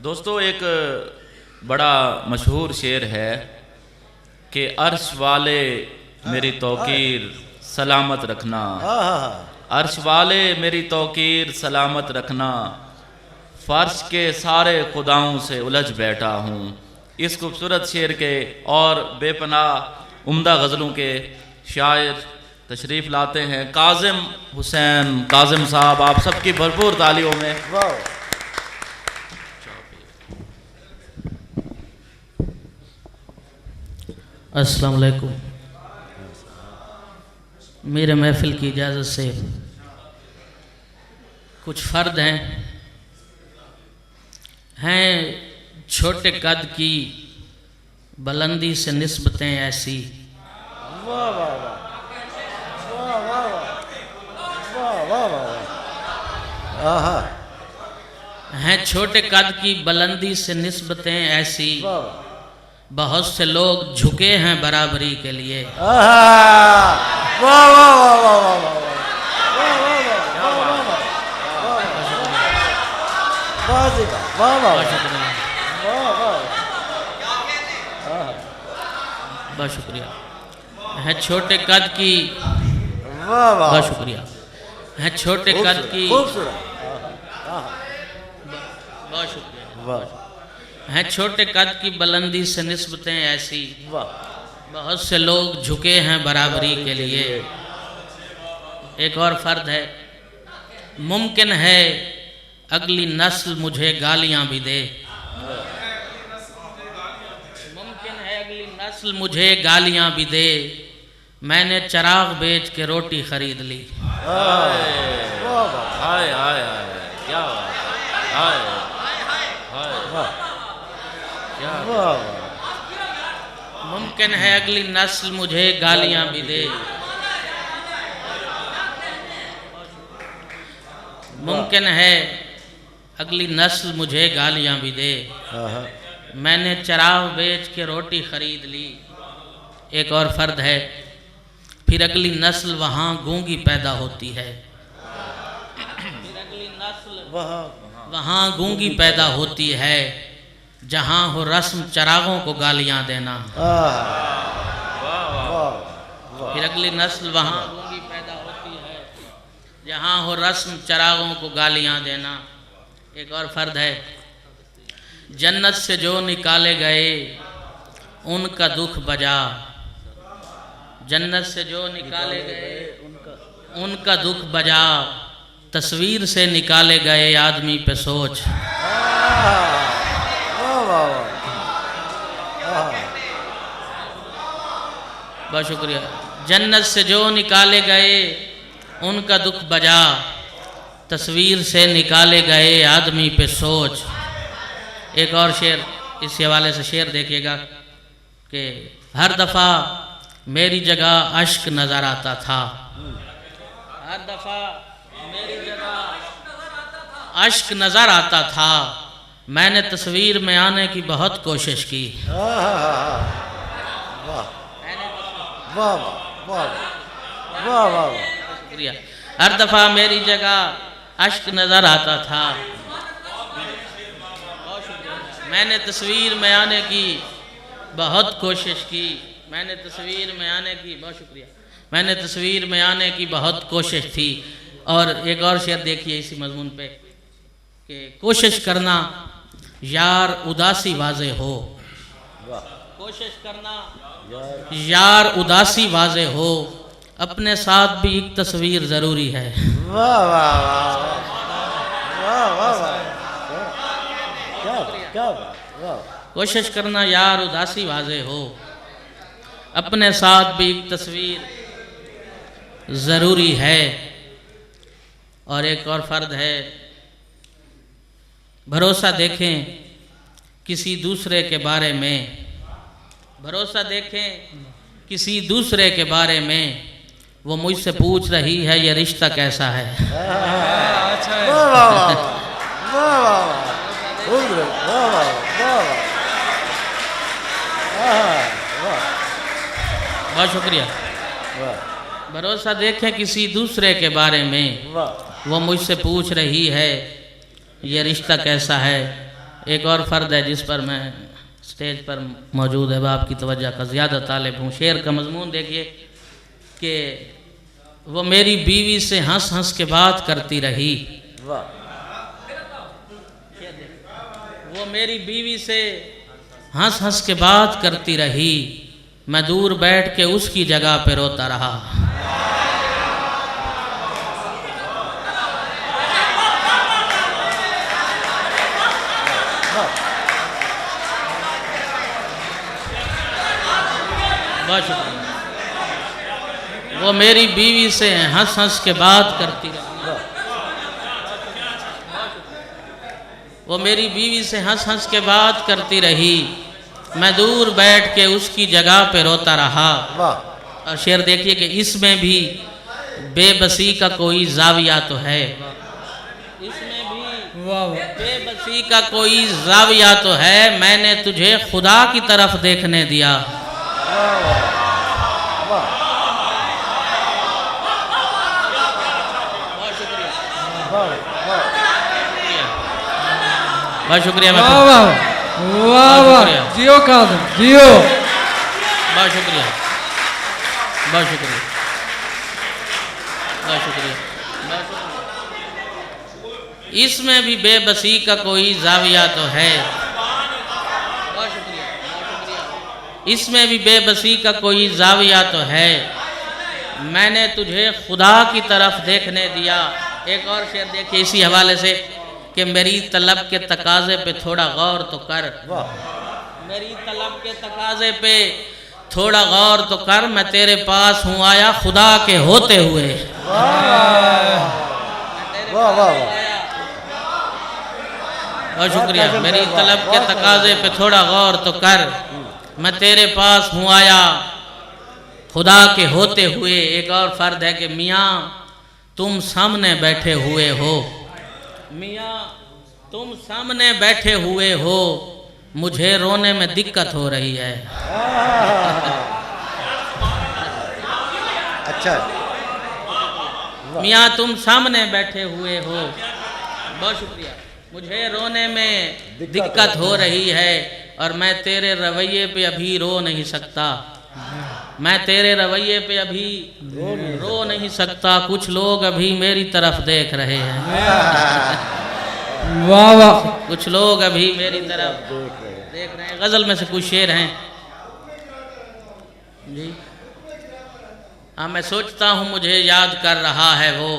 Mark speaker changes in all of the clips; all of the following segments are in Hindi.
Speaker 1: दोस्तों एक बड़ा मशहूर शेर है कि अर्श वाले मेरी तौकीर सलामत रखना, अर्श वाले मेरी तौकीर सलामत रखना, फर्श के सारे खुदाओं से उलझ बैठा हूँ। इस खूबसूरत शेर के और बेपनाह उम्दा गज़लों के शायर तशरीफ़ लाते हैं काज़िम हुसैन काज़िम साहब। आप सबकी भरपूर तालियों में।
Speaker 2: अस्सलाम वालेकुम। मेरे महफिल की इजाज़त से कुछ फ़र्द हैं छोटे कद की बुलंदी से निस्बतें ऐसी, हैं छोटे कद की बुलंदी से निस्बतें ऐसी, बहुत से लोग झुके हैं बराबरी के लिए। बहुत शुक्रिया। है छोटे कद की, बहुत शुक्रिया। है छोटे कद की, बहुत शुक्रिया। हैं छोटे कद की बुलंदी से निस्बतें ऐसी, बहुत से लोग झुके हैं बराबरी के लिए। एक और फ़र्द है, मुमकिन है अगली नस्ल मुझे गालियां भी दे, मुमकिन है अगली नस्ल मुझे गालियां भी दे, मैंने चराग बेच के रोटी खरीद ली।
Speaker 1: हाय हाय क्या हाय
Speaker 2: मुमकिन है अगली नस्ल मुझे गालियां भी दे, मुमकिन है अगली नस्ल मुझे गालियां भी दे, मैंने चराग बेच के रोटी खरीद ली। एक और फ़र्द है, फिर अगली नस्ल वहाँ गूंगी पैदा होती है, फिर अगली नस्ल वहाँ गूंगी पैदा होती है, जहाँ हो रस्म चरागों को गालियाँ देना। फिर अगली नस्ल वहाँ गूंगी पैदा होती है, जहाँ हो रस्म चरागों को गालियाँ देना। एक और फ़र्द है, जन्नत से जो निकाले गए उनका दुख बजा, जन्नत से जो निकाले गए उनका दुख बजा, तस्वीर से निकाले गए आदमी पे सोच। बहुत शुक्रिया। जन्नत से जो निकाले गए उनका दुख बजा, तस्वीर से निकाले गए आदमी पे सोच। एक और शेर इस हवाले से शेर देखिएगा कि हर दफ़ा मेरी जगह अश्क नज़र आता था, हर दफ़ा मेरी जगह अश्क नज़र आता था, मैंने तस्वीर में आने की बहुत कोशिश की। शुक्रिया। हर दफ़ा मेरी जगह अश्क नज़र आता था, मैंने तस्वीर में आने की बहुत कोशिश की, मैंने तस्वीर में आने की, बहुत शुक्रिया, मैंने तस्वीर में आने की बहुत कोशिश थी। और एक और शेर देखिए इसी मजमून पे कि कोशिश करना यार उदासी वाज़े हो, कोशिश करना यार उदासी वाज़े हो, अपने साथ भी एक तस्वीर ज़रूरी है। कोशिश करना यार उदासी वाज़े हो, अपने साथ भी एक तस्वीर ज़रूरी है। और एक और फ़र्द है, भरोसा देखें किसी दूसरे के बारे में, भरोसा देखें किसी दूसरे के बारे में, वो मुझसे पूछ रही है ये रिश्ता कैसा है। बहुत शुक्रिया। भरोसा देखें किसी दूसरे के बारे में, वो मुझसे पूछ रही है ये रिश्ता कैसा है। एक और फ़र्द है जिस पर मैं स्टेज पर मौजूद है, वह आपकी तवज्जो का ज़्यादा तालिब हूँ। शेर का मजमून देखिए कि वो मेरी बीवी से हंस हंस के बात करती रही। वो मेरी बीवी से हंस हंस के बात करती रही, मैं दूर बैठ के उसकी जगह पे रोता रहा। बहुत शुक्रिया। वो मेरी बीवी से हंस हंस के बात करती रही। वो मेरी बीवी से हंस हंस के बात करती रही, मैं दूर बैठ के उसकी जगह पे रोता रहा। और शेर देखिए कि इसमें भी बेबसी का कोई जाविया तो है, इसमें भी बेबसी का कोई जाविया तो है, मैंने तुझे खुदा की तरफ देखने दिया। बहुत शुक्रिया।
Speaker 3: वाह वाह, जियो काज़िम जियो।
Speaker 2: बहुत शुक्रिया, बहुत शुक्रिया, बहुत शुक्रिया, बहुत शुक्रिया। इसमें भी बेबसी का कोई जाविया तो है। बहुत शुक्रिया, बहुत शुक्रिया। इसमें भी बेबसी का कोई जाविया तो है, मैंने तुझे खुदा की तरफ देखने दिया। एक और शेर देखिए इसी हवाले से कि मेरी तलब के तकाजे पे थोड़ा गौर तो कर। मेरी तलब के तकाजे पे थोड़ा गौर तो कर, मैं तेरे पास हूँ आया खुदा के होते हुए। बहुत शुक्रिया। मेरी तलब के तकाजे पे थोड़ा गौर तो कर, मैं तेरे पास हूँ आया खुदा के होते हुए। एक और फर्द है कि मियाँ तुम सामने बैठे हुए हो, मियाँ तुम सामने बैठे हुए हो, मुझे रोने में दिक्कत हो रही है।
Speaker 4: अच्छा,
Speaker 2: मियाँ तुम सामने बैठे हुए हो, बहुत शुक्रिया, मुझे रोने में दिक्कत हो रही है और मैं तेरे रवैये पे अभी रो नहीं सकता। मैं तेरे रवैये पे अभी रो नहीं सकता, कुछ लोग अभी मेरी तरफ देख रहे हैं।
Speaker 3: वाह वाह,
Speaker 2: कुछ लोग अभी मेरी तरफ देख रहे हैं। गजल में से कुछ शेर हैं जी। हाँ, मैं सोचता हूँ मुझे याद कर रहा है वो,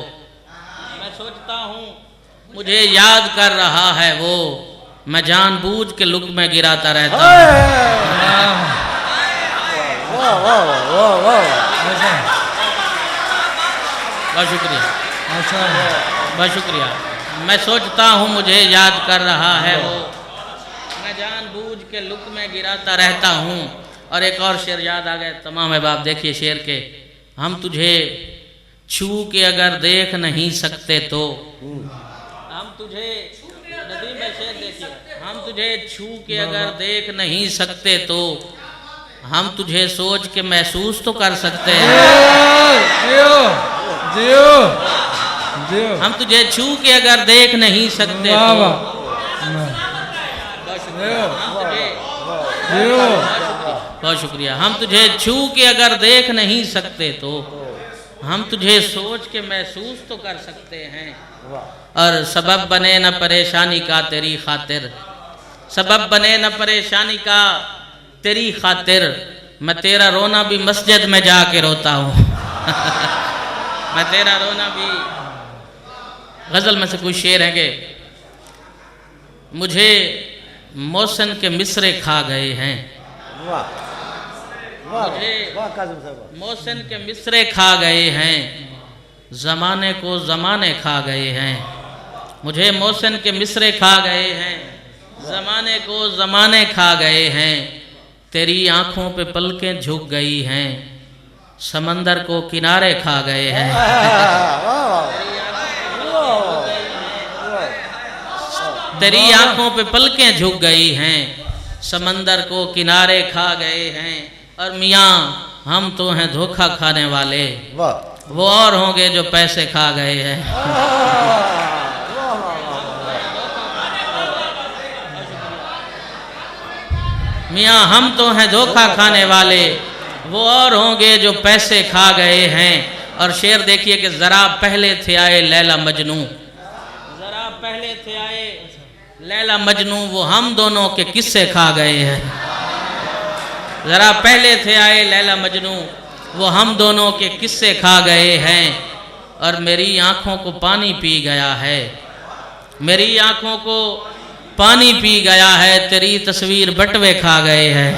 Speaker 2: मैं सोचता हूँ मुझे याद कर रहा है वो, मैं जानबूझ के लुक में गिराता रहता हूँ। बहुत शुक्रिया, बहुत शुक्रिया। मैं सोचता हूँ मुझे याद कर रहा है वो, मैं जानबूझ के लुक में गिराता रहता हूँ। और एक और शेर याद आ गए तमाम अहबाब, देखिए शेर के, हम तुझे छू के अगर देख नहीं सकते तो, हम तुझे नदीम में शेर देखिए, हम तुझे छू के अगर देख नहीं सकते तो हम तुझे सोच के महसूस तो कर सकते हैं।
Speaker 3: जियो जियो जियो।
Speaker 2: हम तुझे छू के अगर देख नहीं सकते
Speaker 3: वाह
Speaker 2: तो,
Speaker 3: वाह, जियो।
Speaker 2: बहुत शुक्रिया। हम तुझे छू के अगर देख नहीं सकते तो हम तुझे सोच के महसूस तो कर सकते हैं। और सबब बने न परेशानी का तेरी खातिर, सबब बने न परेशानी का तेरी खातिर, मैं तेरा रोना भी मस्जिद में जाके रोता हूँ। मैं तेरा रोना भी। गजल में से कुछ शेर हैं कि मुझे मौसन के मिसरे खा गए हैं, मुझे मौसन के मिसरे खा गए हैं, ज़माने को ज़माने खा गए हैं, मुझे मौसन के मिसरे खा गए हैं, ज़माने को ज़माने खा गए हैं, तेरी आंखों पे पलकें झुक गई हैं, समंदर को किनारे खा गए हैं। तेरी आंखों पे पलकें झुक गई हैं, समंदर को किनारे खा गए हैं। और मियाँ हम तो हैं धोखा खाने वाले, वो और होंगे जो पैसे खा गए हैं। मियाँ हम तो हैं धोखा खाने वाले, वो और होंगे जो पैसे खा गए हैं। और शेर देखिए कि ज़रा पहले थे आए लैला मजनू, ज़रा पहले थे आए लैला मजनू, वो हम दोनों के किस्से खा गए हैं। ज़रा पहले थे आए लैला मजनू, वो हम दोनों के किस्से खा गए हैं। और मेरी आँखों को पानी पी गया है, मेरी आँखों को पानी पी गया है, तेरी तस्वीर बटवे खा गए हैं,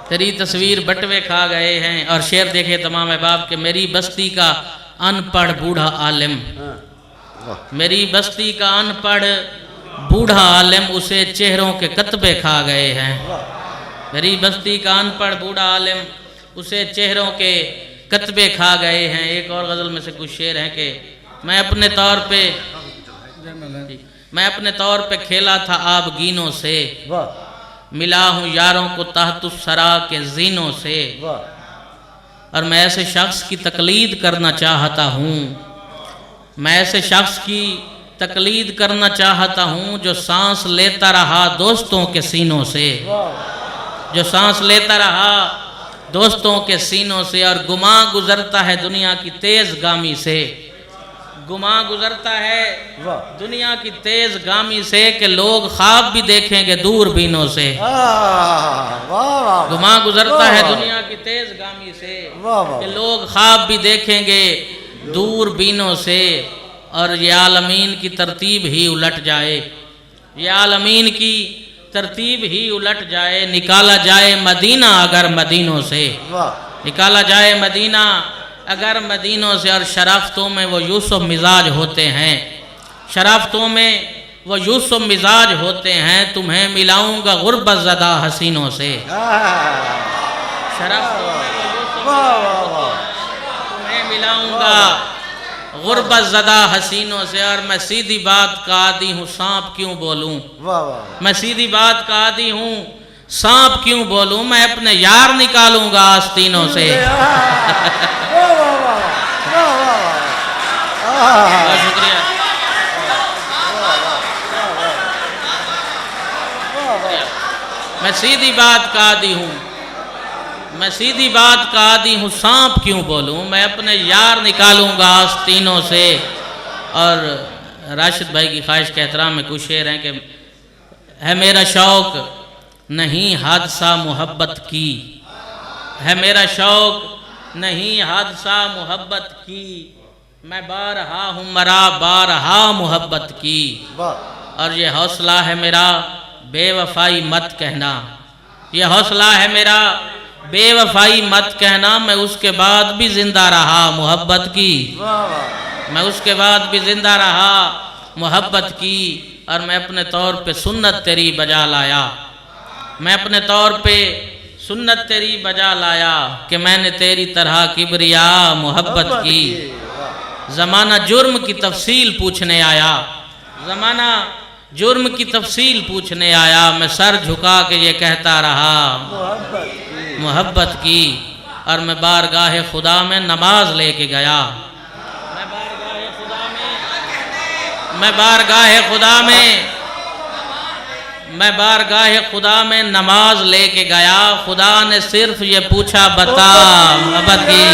Speaker 2: तेरी तस्वीर बटवे खा गए हैं। और शेर देखे तमाम अहबाब के मेरी बस्ती का अनपढ़ बूढ़ा आलिम, मेरी बस्ती का अनपढ़ बूढ़ा आलिम, उसे चेहरों के कतबे खा गए हैं। मेरी बस्ती का अनपढ़ बूढ़ा आलिम, उसे चेहरों के कतबे खा गए हैं। एक और गज़ल में से कुछ शेर हैं कि मैं अपने तौर पे खेला था आबगीनों से, मिला हूँ यारों को तहतुस सरा के जीनों से। और मैं ऐसे शख्स की तकलीद करना चाहता हूँ, मैं ऐसे शख्स की तकलीद करना चाहता हूँ जो सांस लेता रहा दोस्तों के सीनों से, जो सांस लेता रहा दोस्तों के सीनों से। और गुमा गुजरता है दुनिया की तेज गामी से, गुमा गुजरता है दुनिया की तेज गामी से, कि लोग ख्वाब भी देखेंगे दूरबीनों से। गुमा गुजरता है दुनिया की तेज गामी से, कि लोग ख्वाब भी देखेंगे दूरबीनों से। और ये आलमीन की तरतीब ही उलट जाए, ये आलमीन की तरतीब ही उलट जाए। निकाला जाए मदीना अगर मदीनों से, निकाला जाए मदीना अगर मदीनों से। और शराफतों में वो यूसुफ मिजाज होते हैं, शराफतों में वो यूसुफ मिजाज होते हैं, तुम्हें मिलाऊंगा गुर्बत ज़दा हसीनों से। शराफतों में वो यूसुफ तुम्हें मिलाऊंगा गुर्बत ज़दा हसीनों से। और मैं सीधी बात का आदी हूँ सांप क्यों बोलूँ, मैं सीधी बात का आदी हूँ सांप क्यों बोलूँ, मैं अपने यार निकालूंगा आस्तीनों से। बहुत शुक्रिया। मैं सीधी बात का आदी हूँ, मैं सीधी बात का आदी हूँ सांप क्यों बोलूँ, मैं अपने यार निकालूंगा आस्तीनों से। और राशिद भाई की ख्वाहिश के एहतराम में कुछ शेर हैं कि है मेरा शौक़ नहीं हादसा मोहब्बत की, है मेरा शौक़ नहीं हादसा मोहब्बत की, मैं बारहा हूँ मरा बारहा मोहब्बत की। और ये हौसला है मेरा बेवफाई मत कहना, ये हौसला है मेरा बेवफाई मत कहना, मैं उसके बाद भी जिंदा रहा मोहब्बत की, मैं उसके बाद भी जिंदा रहा मोहब्बत की। और मैं अपने तौर पे सुन्नत तेरी बजा लाया, मैं अपने तौर पे सुन्नत तेरी बजा लाया, कि मैंने तेरी तरह किबरिया मोहब्बत की। ज़माना जुर्म की तफसील पूछने आया, ज़माना जुर्म की तफसील पूछने आया, मैं सर झुका के ये कहता रहा मोहब्बत की। और मैं बारगाह खुदा में नमाज लेके गया, मैं बारगाह खुदा में, मैं बारगाह खुदा में, मैं बारगाह खुदा में नमाज लेके गया, खुदा ने सिर्फ ये पूछा बता मोहब्बत की।